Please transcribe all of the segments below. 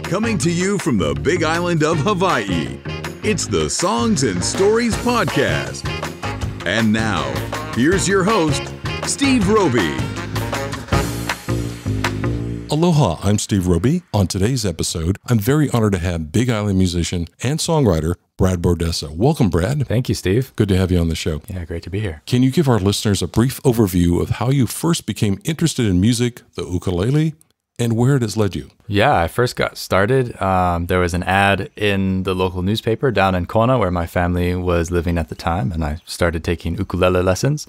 Coming to you from the Big Island of Hawaii, it's the Songs and Stories Podcast. And now, here's your host, Steve Roby. Aloha, I'm Steve Roby. On today's episode, I'm very honored to have Big Island musician and songwriter Brad Bordessa. Welcome, Brad. Thank you, Steve. Good to have you on the show. Yeah, great to be here. Can you give our listeners a brief overview of how you first became interested in music, the ukulele, and where it has led you? Yeah, I first got started. There was an ad in the local newspaper down in Kona where my family was living at the time, and I started taking ukulele lessons.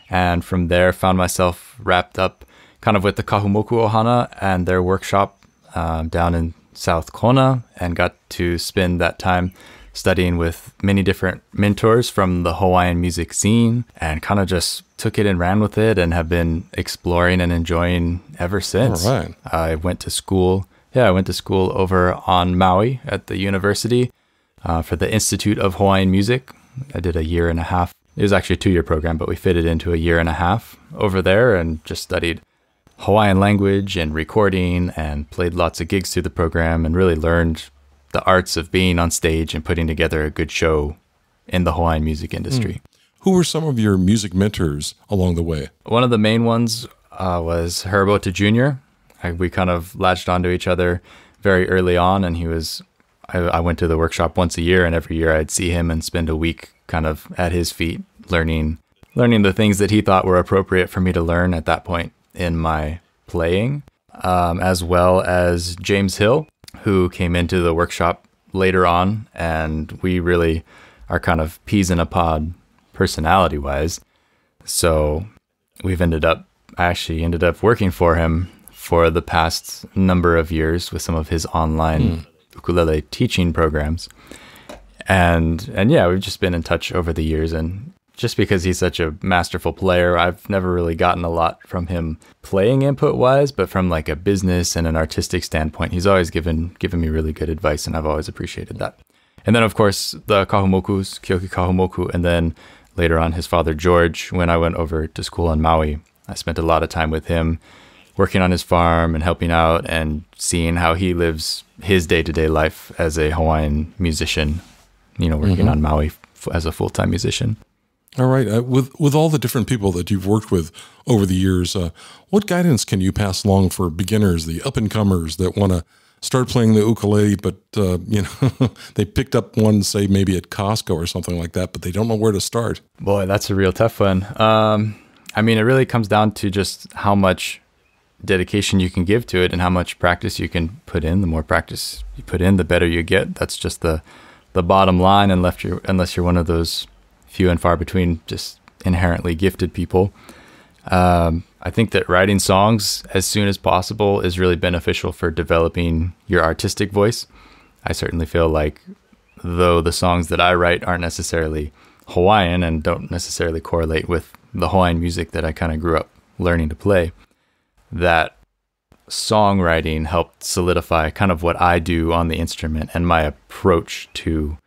And from there, found myself wrapped up kind of with the Kahumoku Ohana and their workshop down in South Kona, and got to spend that time studying with many different mentors from the Hawaiian music scene, and kind of just took it and ran with it and have been exploring and enjoying ever since. All right. I went to school over on Maui at the university for the Institute of Hawaiian Music. I did a year and a half. It was actually a 2-year program, but we fitted into a year and a half over there and just studied Hawaiian language and recording and played lots of gigs through the program and really learned the arts of being on stage and putting together a good show in the Hawaiian music industry. Who were some of your music mentors along the way? One of the main ones was Herobota Jr. We kind of latched onto each other very early on, and I went to the workshop once a year, and every year I'd see him and spend a week kind of at his feet learning the things that he thought were appropriate for me to learn at that point in my playing, as well as James Hill, who came into the workshop later on, and we really are kind of peas in a pod personality-wise. So I actually ended up working for him for the past number of years with some of his online ukulele teaching programs. And yeah, we've just been in touch over the years, and just because he's such a masterful player, I've never really gotten a lot from him playing input-wise, but from like a business and an artistic standpoint, he's always given me really good advice, and I've always appreciated that. And then, of course, the Kahumokus, Kyoki Kahumoku, and then later on his father, George, when I went over to school on Maui. I spent a lot of time with him, working on his farm and helping out and seeing how he lives his day-to-day life as a Hawaiian musician, working on Maui as a full-time musician. All right. With all the different people that you've worked with over the years, what guidance can you pass along for beginners, the up-and-comers that want to start playing the ukulele, but they picked up one, say maybe at Costco or something like that, but they don't know where to start? Boy, that's a real tough one. It really comes down to just how much dedication you can give to it and how much practice you can put in. The more practice you put in, the better you get. That's just the bottom line, unless you're one of those few and far between just inherently gifted people. I think that writing songs as soon as possible is really beneficial for developing your artistic voice. I certainly feel like, though the songs that I write aren't necessarily Hawaiian and don't necessarily correlate with the Hawaiian music that I kind of grew up learning to play, that songwriting helped solidify kind of what I do on the instrument and my approach to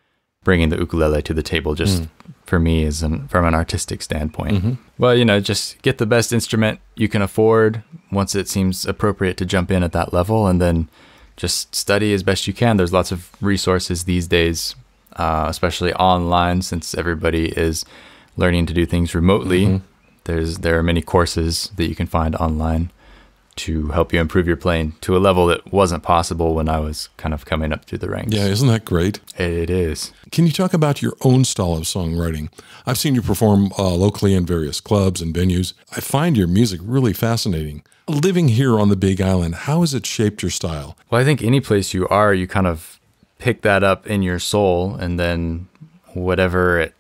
bringing the ukulele to the table, just for me from an artistic standpoint. Well, just get the best instrument you can afford once it seems appropriate to jump in at that level, and then just study as best you can. There's lots of resources these days, especially online, since everybody is learning to do things remotely. There are many courses that you can find online to help you improve your playing to a level that wasn't possible when I was kind of coming up through the ranks. Yeah, isn't that great? It is. Can you talk about your own style of songwriting? I've seen you perform locally in various clubs and venues. I find your music really fascinating. Living here on the Big Island, how has it shaped your style? Well, I think any place you are, you kind of pick that up in your soul, and then whatever it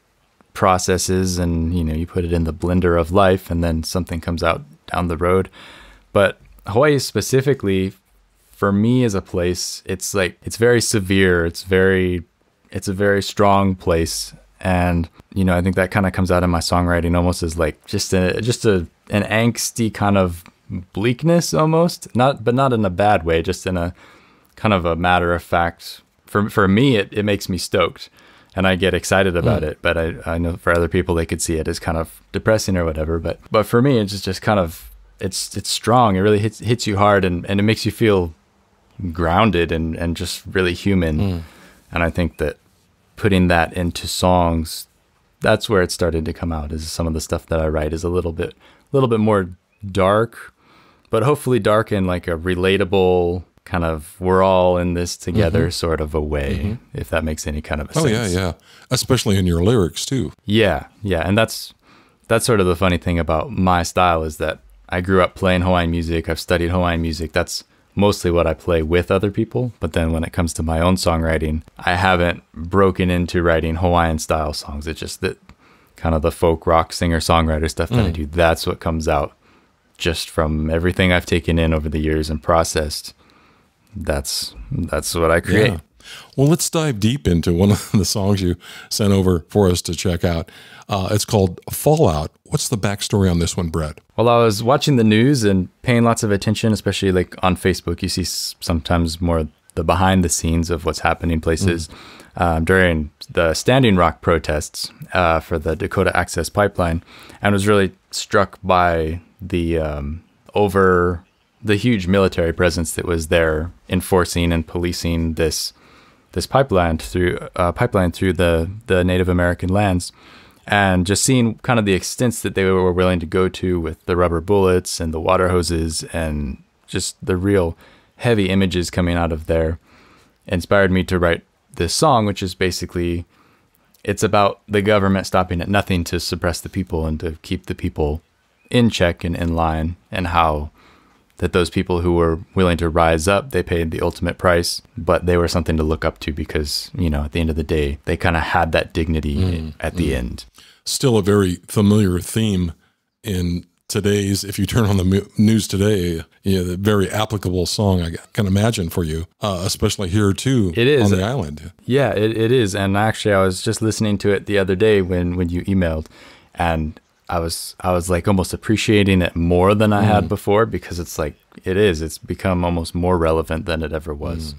processes, and you put it in the blender of life, and then something comes out down the road. But Hawaii specifically, for me as a place, it's very severe. It's a very strong place. And, I think that kind of comes out in my songwriting almost as like just an angsty kind of bleakness almost, but not in a bad way, just in a kind of a matter of fact. For me, it makes me stoked and I get excited about it. But I know for other people, they could see it as kind of depressing or whatever. But for me, it's just kind of, it's strong. It really hits you hard, and it makes you feel grounded and just really human. And I think that putting that into songs, that's where it started to come out. Is some of the stuff that I write is a little bit more dark, but hopefully dark in like a relatable kind of we're all in this together sort of a way, if that makes any kind of a sense. Yeah. Especially in your lyrics too. Yeah. And that's sort of the funny thing about my style is that I grew up playing Hawaiian music. I've studied Hawaiian music. That's mostly what I play with other people. But then when it comes to my own songwriting, I haven't broken into writing Hawaiian style songs. It's just that kind of the folk rock singer-songwriter stuff that I do. That's what comes out just from everything I've taken in over the years and processed. That's what I create. Yeah. Well, let's dive deep into one of the songs you sent over for us to check out. It's called Fallout. What's the backstory on this one, Brad? Well, I was watching the news and paying lots of attention, especially like on Facebook. You see sometimes more the behind the scenes of what's happening places. During the Standing Rock protests for the Dakota Access Pipeline, and was really struck by the the huge military presence that was there enforcing and policing this pipeline through the Native American lands, and just seeing kind of the extents that they were willing to go to with the rubber bullets and the water hoses and just the real heavy images coming out of there inspired me to write this song, which is basically, it's about the government stopping at nothing to suppress the people and to keep the people in check and in line, and how that those people who were willing to rise up, they paid the ultimate price, but they were something to look up to because, you know, at the end of the day, they kind of had that dignity at the end. Still a very familiar theme in today's, if you turn on the news today, the very applicable song I can imagine for you, especially here too. It is on the island. Yeah, it is. And actually, I was just listening to it the other day when you emailed, and I was like almost appreciating it more than I had before, because it's like it's become almost more relevant than it ever was.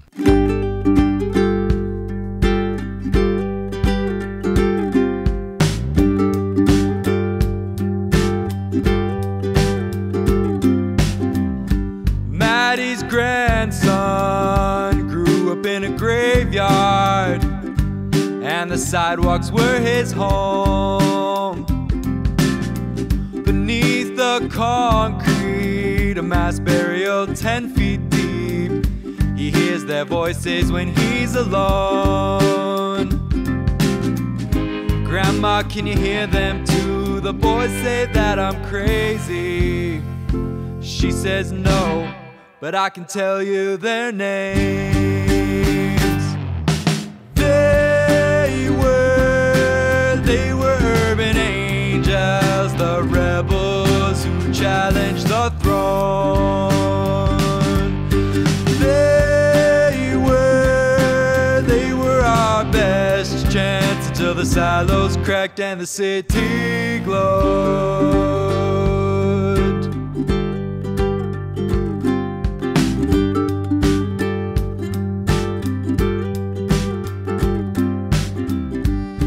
Maddie's grandson grew up in a graveyard, and the sidewalks were his home. Beneath the concrete, a mass burial 10 feet deep. He hears their voices when he's alone. Grandma, can you hear them too? The boys say that I'm crazy. She says no, but I can tell you their names. They were urban angels, the rebels who challenged the throne. They were our best chance until the silos cracked and the city glowed.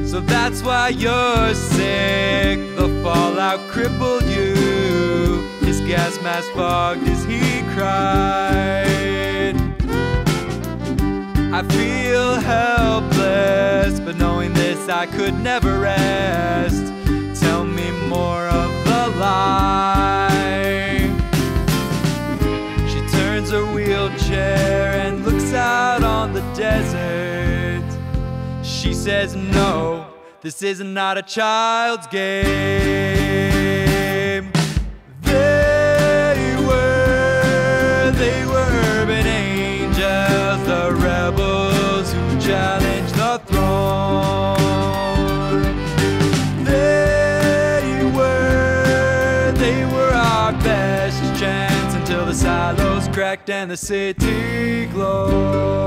So that's why you're sick. The fallout crippled you. His gas mask fogged as he cried. I feel helpless, but knowing this I could never rest. Tell me more of the lie. She turns her wheelchair and looks out on the desert. She says no, this is not a child's game. They were urban angels, the rebels who challenged the throne. They were our best chance until the silos cracked and the city glowed.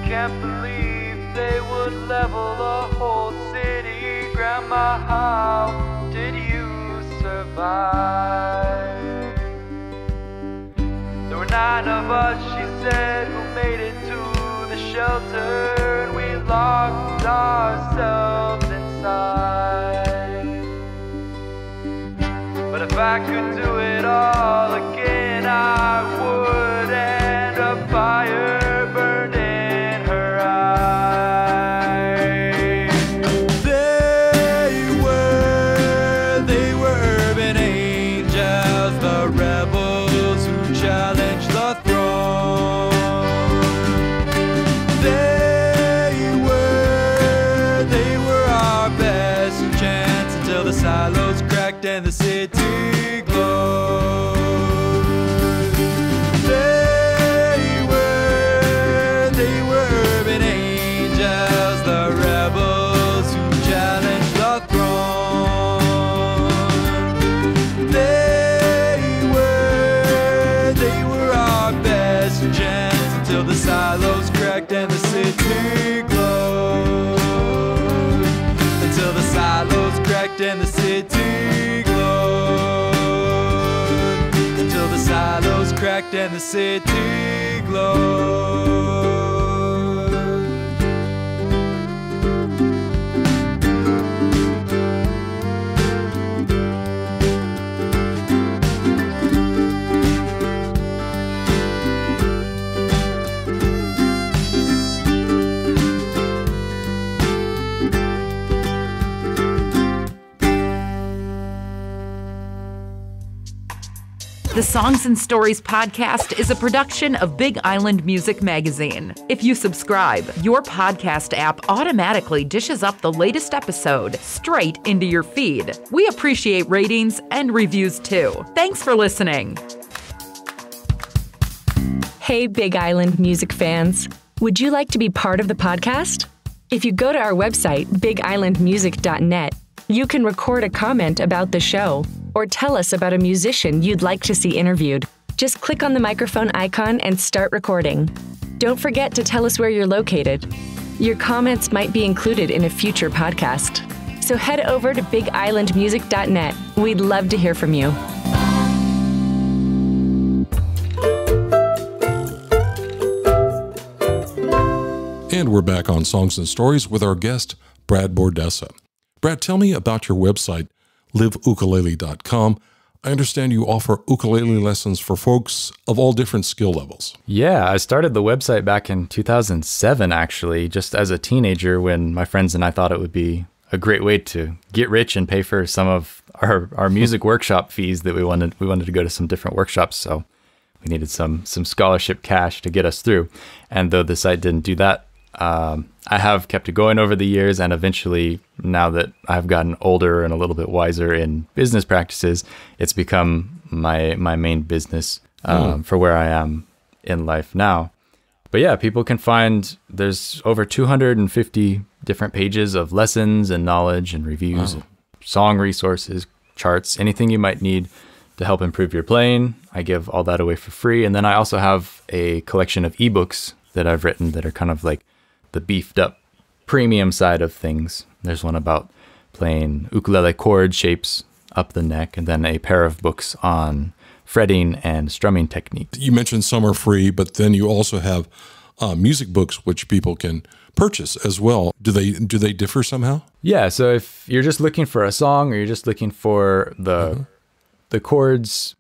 Can't believe they would level the whole city. Grandma, how did you survive? There were 9 of us, she said, who made it to the shelter, and we locked ourselves inside. But if I could do it all again, I would, and a fire burned in her eyes. They were urban angels, the rebels who challenged the throne. They were our best chance until the silos cracked and the city glowed. They were urban angels, the rebels who challenged the throne. They were our best chance until the silos cracked and the city glowed. Until the silos cracked and the city glowed. Until the silos cracked and the city glowed. The Songs and Stories podcast is a production of Big Island Music Magazine. If you subscribe, your podcast app automatically dishes up the latest episode straight into your feed. We appreciate ratings and reviews too. Thanks for listening. Hey, Big Island music fans. Would you like to be part of the podcast? If you go to our website, bigislandmusic.net, you can record a comment about the show or tell us about a musician you'd like to see interviewed. Just click on the microphone icon and start recording. Don't forget to tell us where you're located. Your comments might be included in a future podcast. So head over to bigislandmusic.net. We'd love to hear from you. And we're back on Songs and Stories with our guest, Brad Bordessa. Brad, tell me about your website, liveukulele.com. I understand you offer ukulele lessons for folks of all different skill levels. Yeah, I started the website back in 2007, actually, just as a teenager when my friends and I thought it would be a great way to get rich and pay for some of our music workshop fees that we wanted to go to some different workshops. So we needed some scholarship cash to get us through. And though the site didn't do that, I have kept it going over the years, and eventually, now that I've gotten older and a little bit wiser in business practices, it's become my main business for where I am in life now. But yeah, people can find, there's over 250 different pages of lessons and knowledge and reviews, song resources, charts, anything you might need to help improve your playing. I give all that away for free. And then I also have a collection of ebooks that I've written that are kind of like the beefed up premium side of things. There's one about playing ukulele chord shapes up the neck, and then a pair of books on fretting and strumming techniques. You mentioned some are free, but then you also have music books which people can purchase as well. Do they differ somehow? Yeah, so if you're just looking for a song, or you're just looking for the chords,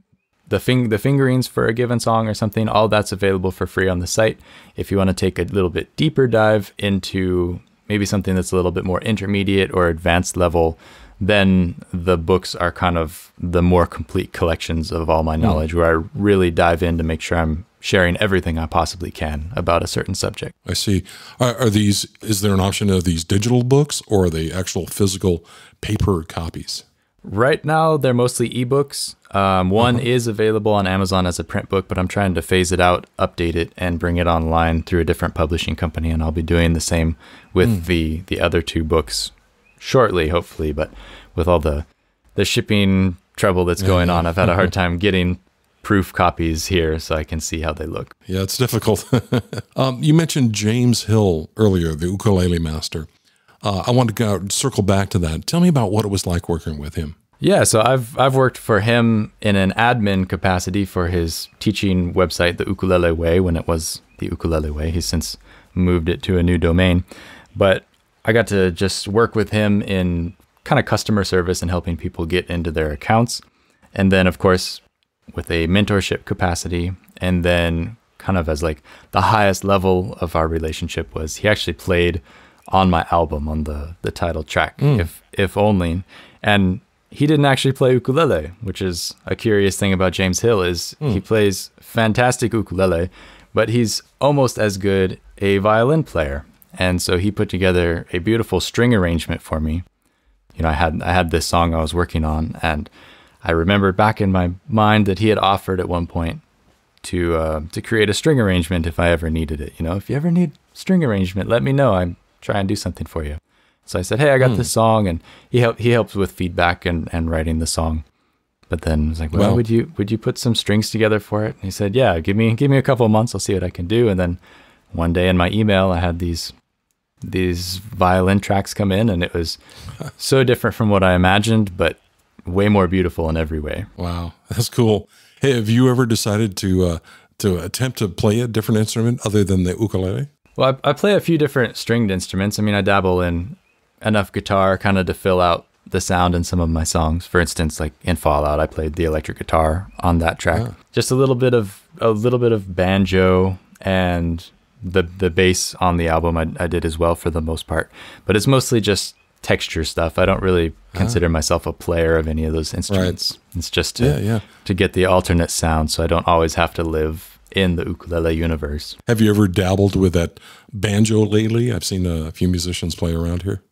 the fingerings for a given song or something, all that's available for free on the site. If you want to take a little bit deeper dive into maybe something that's a little bit more intermediate or advanced level, then the books are kind of the more complete collections of all my knowledge, where I really dive in to make sure I'm sharing everything I possibly can about a certain subject. I see. Is there an option of these digital books, or are they actual physical paper copies? Right now, they're mostly ebooks. One is available on Amazon as a print book, but I'm trying to phase it out, update it, and bring it online through a different publishing company. And I'll be doing the same with the other two books shortly, hopefully. But with all the shipping trouble that's going on, I've had a hard time getting proof copies here so I can see how they look. Yeah, it's difficult. You mentioned James Hill earlier, the ukulele master. I want to circle back to that. Tell me about what it was like working with him. Yeah, so I've worked for him in an admin capacity for his teaching website, The Ukulele Way, when it was The Ukulele Way. He's since moved it to a new domain. But I got to just work with him in kind of customer service and helping people get into their accounts. And then, of course, with a mentorship capacity, and then kind of as like the highest level of our relationship was he actually played on my album on the title track, If Only. And he didn't actually play ukulele, which is a curious thing about James Hill is he plays fantastic ukulele, but he's almost as good a violin player. And so he put together a beautiful string arrangement for me. You know, I had this song I was working on, and I remember back in my mind that he had offered at one point to create a string arrangement if I ever needed it. You know, if you ever need string arrangement, let me know. I'm trying to do something for you. So I said, hey, I got this song, and he helped with feedback and writing the song. But then I was like, well, would you put some strings together for it? And he said, yeah, give me a couple of months, I'll see what I can do. And then one day in my email, I had these violin tracks come in, and it was so different from what I imagined, but way more beautiful in every way. Wow, that's cool. Hey, have you ever decided to attempt to play a different instrument other than the ukulele? Well, I play a few different stringed instruments. I mean, I dabble in enough guitar kind of to fill out the sound in some of my songs. For instance, like in Fallout, I played the electric guitar on that track. Just a little bit of banjo, and the bass on the album I did as well for the most part. But it's mostly just texture stuff. I don't really consider myself a player of any of those instruments. Right. It's just to get the alternate sound, so I don't always have to live in the ukulele universe. Have you ever dabbled with that banjo lately? I've seen a few musicians play around here.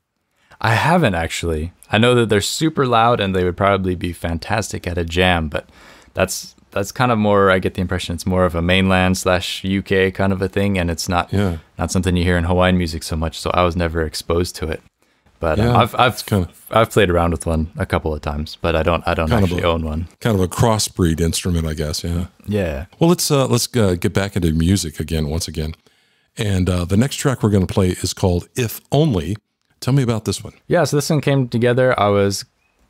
I haven't, actually. I know that they're super loud and they would probably be fantastic at a jam, but that's kind of more, I get the impression it's more of a mainland/UK kind of a thing, and it's not something you hear in Hawaiian music so much, so I was never exposed to it. But I've played around with one a couple of times, but I don't actually own one. Kind of a crossbreed instrument, I guess. Yeah. Well, let's get back into music once again. And the next track we're going to play is called "If Only." Tell me about this one. Yeah, so this one came together. I was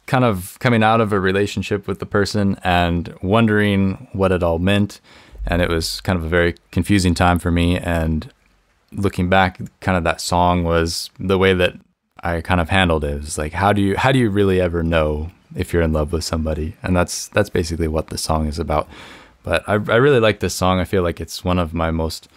kind of coming out of a relationship with the person and wondering what it all meant, and it was kind of a very confusing time for me. And looking back, kind of that song was the way that I kind of handled it. It was like, how do you really ever know if you're in love with somebody? And that's basically what the song is about. But I really like this song. I feel like it's one of my most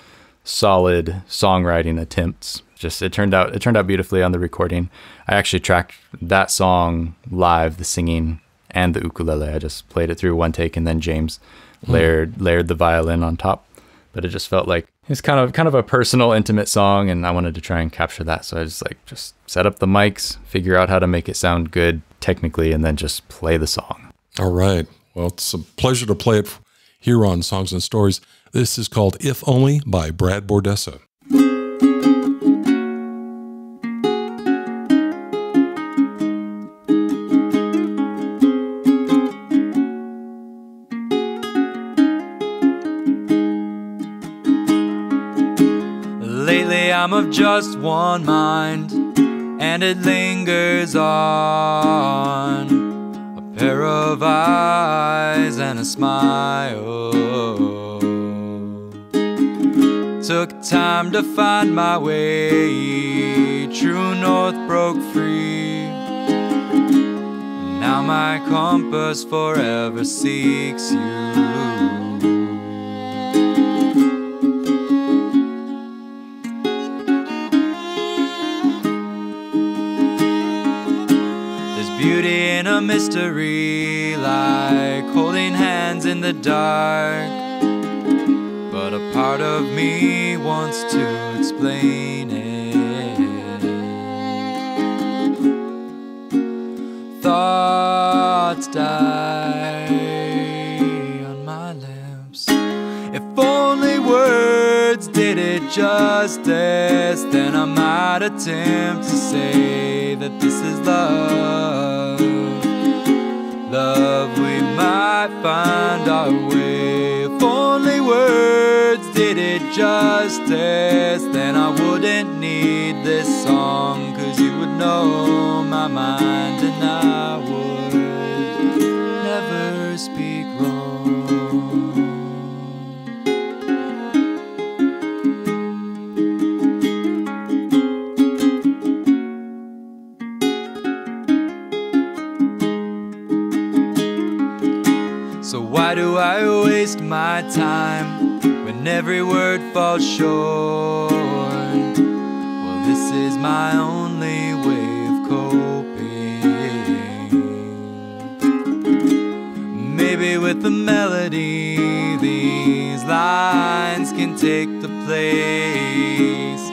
solid songwriting attempts. Just it turned out beautifully on the recording. I actually tracked that song live, the singing and the ukulele. I just played it through one take, and then James layered the violin on top. But it just felt like it's kind of a personal, intimate song, and I wanted to try and capture that. So I just set up the mics, figure out how to make it sound good technically, and then just play the song. All right. Well, it's a pleasure to play it here on Songs and Stories. This is called "If Only" by Brad Bordessa. Lately I'm of just one mind, and it lingers on. A pair of eyes and a smile. Took time to find my way, true north broke free. Now my compass forever seeks you. Beauty in a mystery, like holding hands in the dark. But a part of me wants to explain it. Thoughts die on my lips. If only words did it justice, then I might attempt to say that this is love. Love, we might find our way. If only words did it justice, then I wouldn't need this song, 'cause you would know my mind and I would never speak wrong. So why do I waste my time when every word falls short? Well, this is my only way of coping. Maybe with the melody, these lines can take the place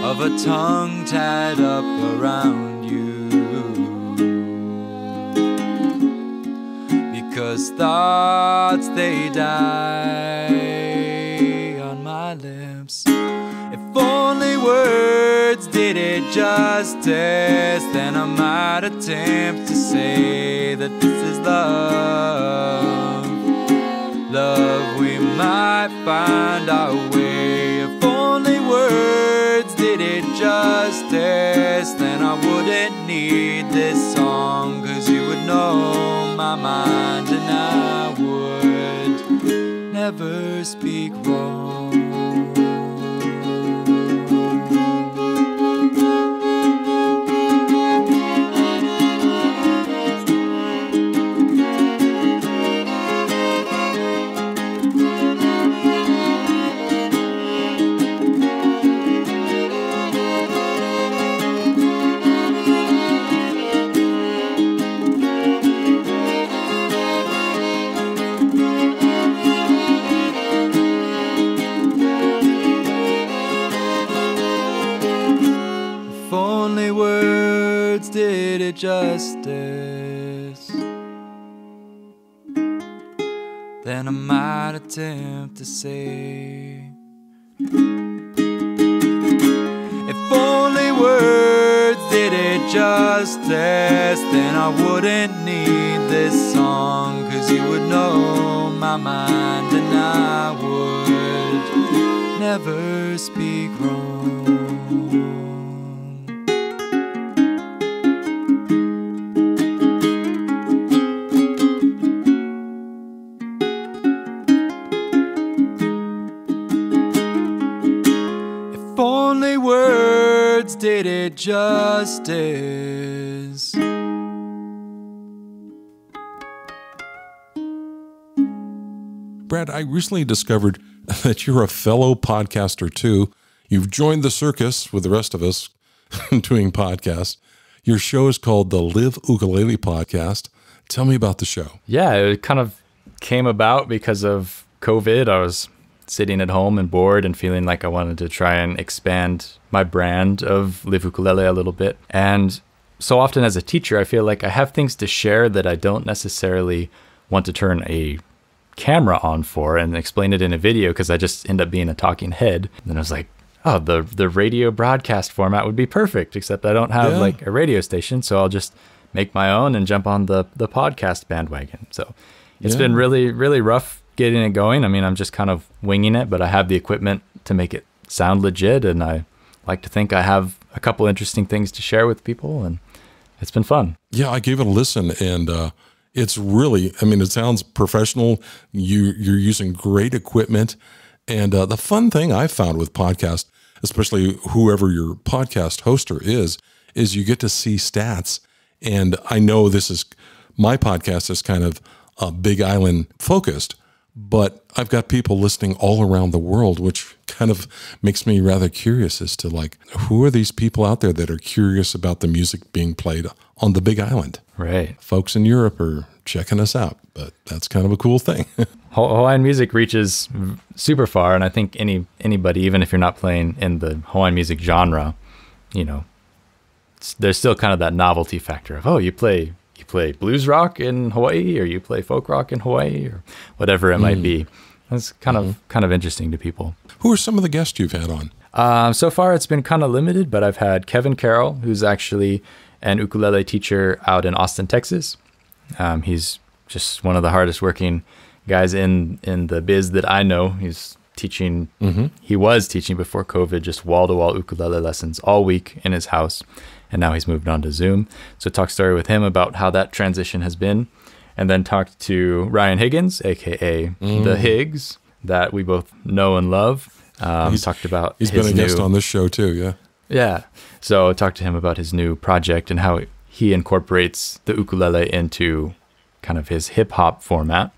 of a tongue tied up around you. Because thoughts, they die on my lips. If only words did it justice, then I might attempt to say that this is love. Love, we might find our way. If only words did it justice, then I wouldn't need this song, 'cause you would know my mind and I would never speak wrong. If only words did it justice, then I might attempt to say. If only words did it justice, then I wouldn't need this song, 'cause you would know my mind and I would never speak wrong. If only words did it justice. Brad, I recently discovered that you're a fellow podcaster too. You've joined the circus with the rest of us doing podcasts. Your show is called the Live Ukulele Podcast. Tell me about the show. Yeah, it kind of came about because of COVID. I was sitting at home and bored and feeling like I wanted to try and expand my brand of Live Ukulele a little bit. And so often as a teacher, I feel like I have things to share that I don't necessarily want to turn a camera on for and explain it in a video, because I just end up being a talking head. And then I was like, oh, the radio broadcast format would be perfect, except I don't have like a radio station, so I'll just make my own and jump on the podcast bandwagon. So it's been really, really rough getting it going. I mean, I'm just kind of winging it, but I have the equipment to make it sound legit, and I like to think I have a couple interesting things to share with people, and it's been fun. Yeah, I gave it a listen, and it's really, I mean, it sounds professional. You're using great equipment. And the fun thing I found with podcasts, especially whoever your podcast hoster is you get to see stats. And I know my podcast is kind of Big Island focused, but I've got people listening all around the world, which kind of makes me rather curious as to like, who are these people out there that are curious about the music being played on the Big Island? Right. Folks in Europe are checking us out, but that's kind of a cool thing. Hawaiian music reaches super far, and I think anybody, even if you're not playing in the Hawaiian music genre, you know, there's still kind of that novelty factor of, oh, you play blues rock in Hawaii, or you play folk rock in Hawaii, or whatever it might be. That's kind of interesting to people. Who are some of the guests you've had on? So far, it's been kind of limited, but I've had Kevin Carroll, who's actually an ukulele teacher out in Austin, Texas. He's just one of the hardest working guys in the biz that I know. He's teaching, he was teaching before COVID, just wall-to-wall ukulele lessons all week in his house. And now he's moved on to Zoom. So talk story with him about how that transition has been. And then talked to Ryan Higgins, AKA The Higgs, that we both know and love. He's been a guest on this show too, yeah. Yeah. So I talked to him about his new project and how he incorporates the ukulele into kind of his hip hop format.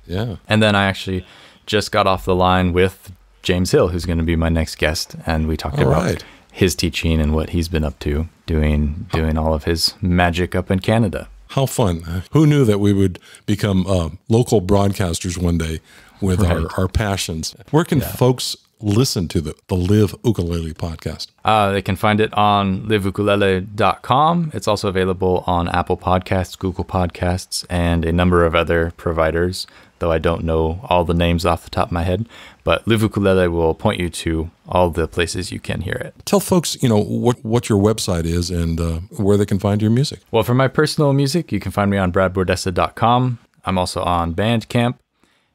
Yeah. And then I actually just got off the line with James Hill, who's going to be my next guest. And we talked about his teaching and what he's been up to, doing all of his magic up in Canada. How fun. Who knew that we would become local broadcasters one day with our passions? Where can folks listen to the Live Ukulele podcast? They can find it on liveukulele.com. It's also available on Apple Podcasts, Google Podcasts, and a number of other providers, though I don't know all the names off the top of my head. But Live Ukulele will point you to all the places you can hear it. Tell folks, what your website is and where they can find your music. Well, for my personal music, you can find me on bradbordessa.com. I'm also on Bandcamp.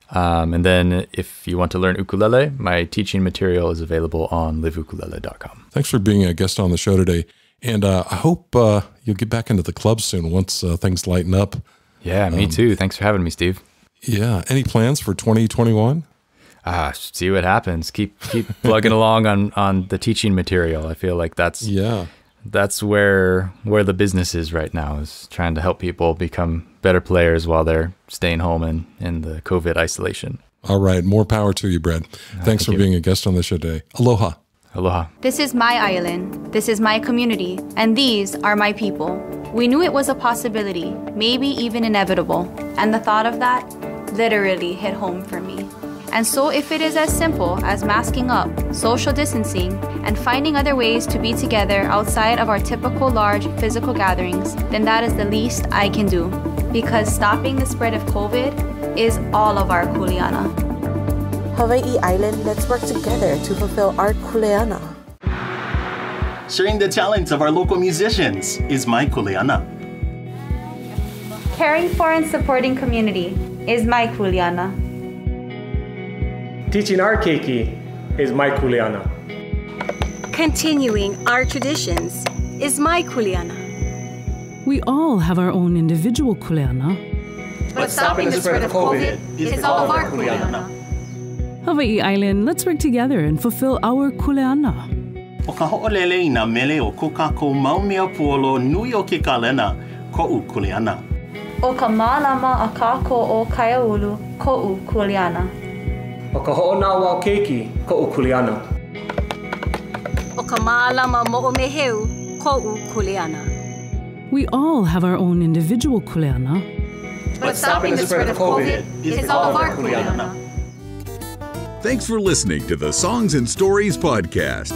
And then if you want to learn ukulele, my teaching material is available on liveukulele.com. Thanks for being a guest on the show today. And I hope you'll get back into the club soon once things lighten up. Yeah, me too. Thanks for having me, Steve. Yeah. Any plans for 2021? See what happens. Keep plugging along on the teaching material. I feel like that's where the business is right now, is trying to help people become better players while they're staying home in the COVID isolation. All right. More power to you, Brad. Thanks for being a guest on the show today. Aloha. Aloha. This is my island. This is my community. And these are my people. We knew it was a possibility, maybe even inevitable. And the thought of that literally hit home for me. And so if it is as simple as masking up, social distancing, and finding other ways to be together outside of our typical large physical gatherings, then that is the least I can do. Because stopping the spread of COVID is all of our kuleana. Hawaii Island, let's work together to fulfill our kuleana. Sharing the talents of our local musicians is my kuleana. Caring for and supporting community is my kuleana. Teaching our keiki is my kuleana. Continuing our traditions is my kuleana. We all have our own individual kuleana. But stopping the spread of COVID is all of our kuleana. Hawaii Island, let's work together and fulfill our kuleana. O ka ho'olele I nā mele o ko kākou maumea puolo nui o ke kalena, ko'u kuleana. O ka mālama a kākou o kaiaulu, ko'u kuleana. O ka ho'onawa o keiki, ko'u kuleana. O ka mālama mo'omeheu, ko'u kuleana. We all have our own individual kuleana. But stopping the spread of COVID is all of our kuleana. Thanks for listening to the Songs and Stories podcast.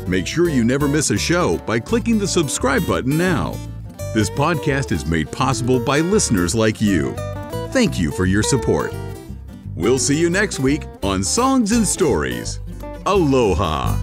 Make sure you never miss a show by clicking the subscribe button now. This podcast is made possible by listeners like you. Thank you for your support. We'll see you next week on Songs and Stories. Aloha.